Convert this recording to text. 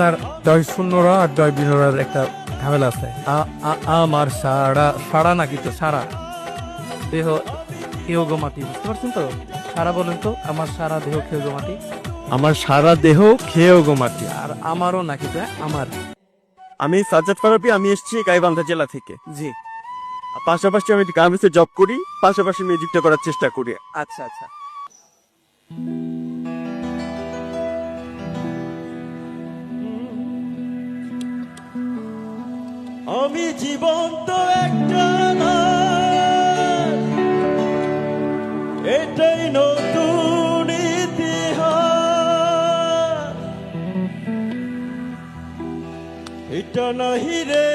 আপনার দয় শূন্যরা আর দয় বিনরার একটা ঝামেলা আছে। আমার সারা সারা নাকি তো সারা দেহ খেয়ে গো মাটি, বুঝতে পারছেন তো? সারা বলেন তো, আমার সারা দেহ খেয়ে গো মাটি। আমার সারা দেহ খেয়েও গো মাটি, আর আমারও নাকি তো, আমার। আমি সাজ্জাদ ফারাবি, আমি এসেছি গাইবান্ধা জেলা থেকে। জি। পাশাপাশি আমি গার্মেন্টসে জব করি, পাশাপাশি মিউজিকটা করার চেষ্টা করি। আচ্ছা আচ্ছা। আমি জীবন্ত একটা এটাই নতুন ইতিহাস, এটা নাহি রে